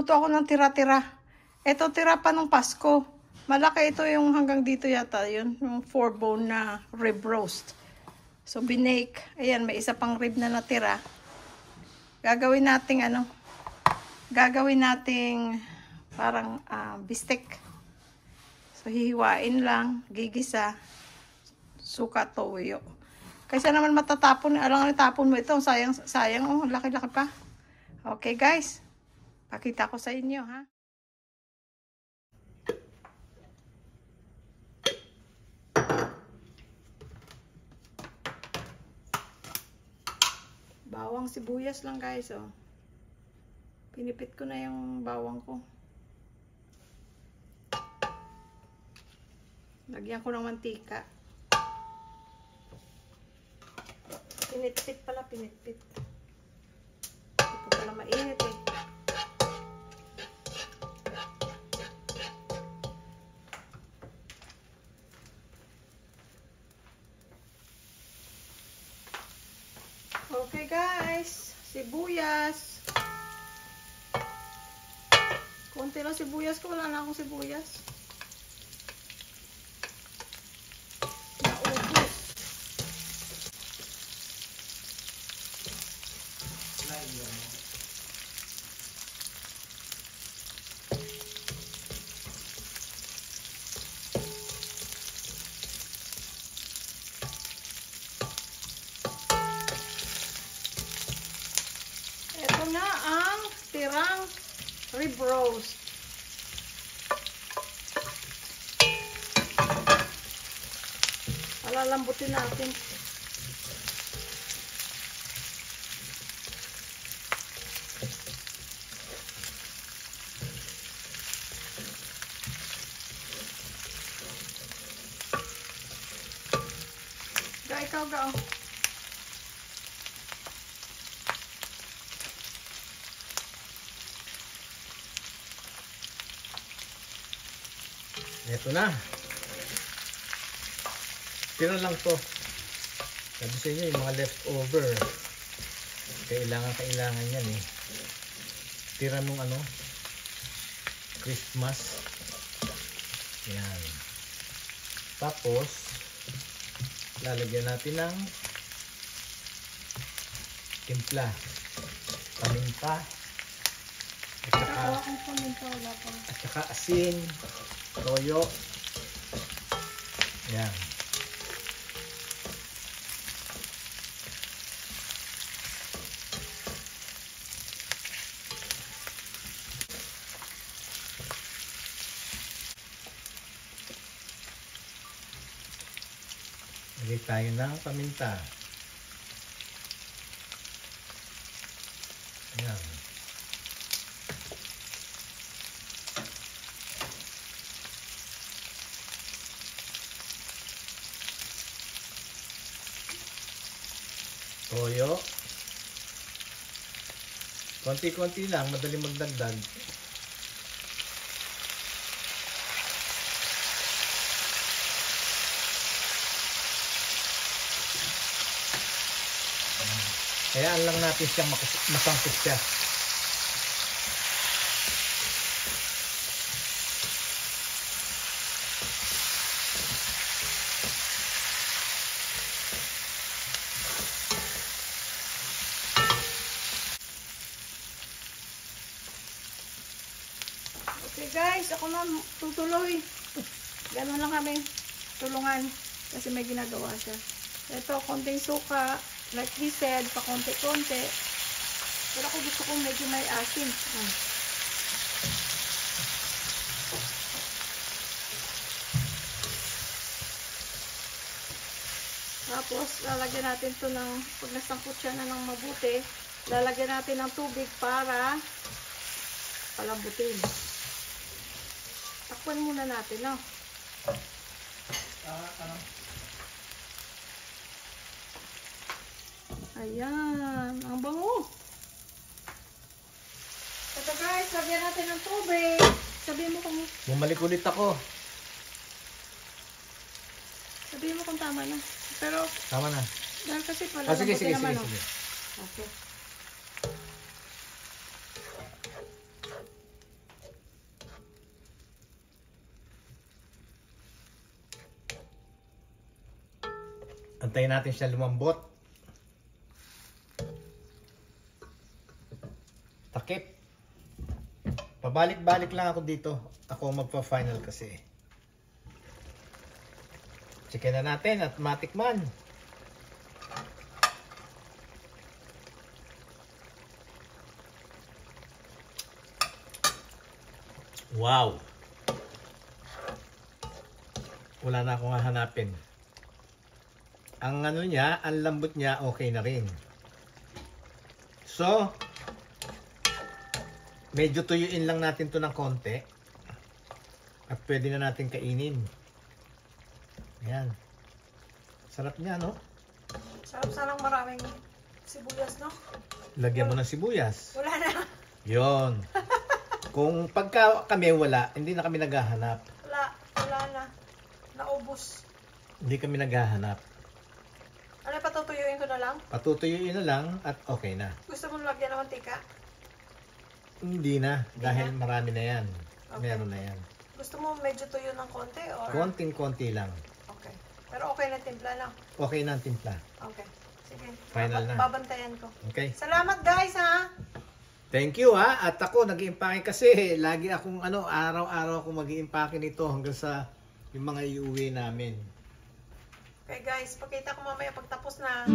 Nagluto ako ng tira-tira. Ito tira pa nung Pasko. Malaki ito yung hanggang dito yata yun. Yung 4-bone na rib roast. So binake. Ayan, may isa pang rib na natira. Gagawin nating ano. Gagawin nating parang bistek. So hihiwain lang. Gigisa. Suka, toyo. Kaysa naman matatapon. Alang itapon mo ito. Sayang, sayang. Oh, laki-laki pa. Okay guys. Pakita ko sa inyo ha. Bawang sibuyas lang guys oh. Pinipit ko na yung bawang ko. Lagyan ko ng mantika. Pinitpit pala, pinitpit. Ito pala mainit eh. Okay guys, sibuyas. Konti lang sibuyas ko, wala na akong sibuyas. Naubos. Ito na ang tirang rib roast. Palalambutin natin. Ikaw ga. Ito na. Tira lang to. Sabi sa inyo, yung mga leftover. Kailangan yan eh. Tira nung ano, Christmas. Yan. Tapos, lalagyan natin ng timpla. Paminta. At saka asin. Toyo. Yan. Lagay tayo ng paminta. Yan. Toyo. Konti-konti lang, madali magdagdag. Hayaan lang natin siyang masangkot siya. Okay guys, ako na tutuloy. Ganun lang kami tulungan kasi may ginagawa siya. Ito, konting suka. Like he said, pa konti-konti. Pero ako gusto kong medyo may asin. Tapos, lalagyan natin to ng, pag nasangkot siya na ng mabuti, lalagyan natin ng tubig para palambutin. Takpan muna natin, no? Ayan, ang bango. Ito guys, lagyan natin ng tubig. Sabihin mo kung... Bumalik ulit ako. Sabihin mo kung tama na. Pero... Tama na. Dahil kasi pala Sige. naman. Okay. Antayin natin siya lumambot. Takip. Pabalik-balik lang ako dito. Ako magpa-final kasi. Chicken na natin at matikman. Wow! Wala na akong hahanapin. Ang ano niya, ang lambot niya, okay na rin. So, medyo tuyuin lang natin to ng konti. At pwede na natin kainin. Ayan. Sarap niya, no? Sarap sanang maraming sibuyas, no? Lagyan mo ng sibuyas. Wala na. Yon. Kung pagka kami wala, hindi na kami naghahanap. Wala na. Naubos. Hindi kami naghahanap. Ano, patutuyuin ko na lang? Patutuyuin na lang at okay na. Gusto mo lagyan ng mantika? Hindi na. Dahil marami na yan. Okay. Meron na yan. Gusto mo medyo tuyo ng konti? Or... Konting-konti lang. Okay. Pero okay na timpla lang. Okay na ang timpla. Okay. Sige. Final na. Babantayan ko. Okay. Salamat guys, ha? Thank you ha. At ako nag-iimpake kasi lagi akong araw-araw ako mag-iimpake nito hanggang sa yung mga iuwi namin. Okay guys, pakita ko mamaya pagtapos na.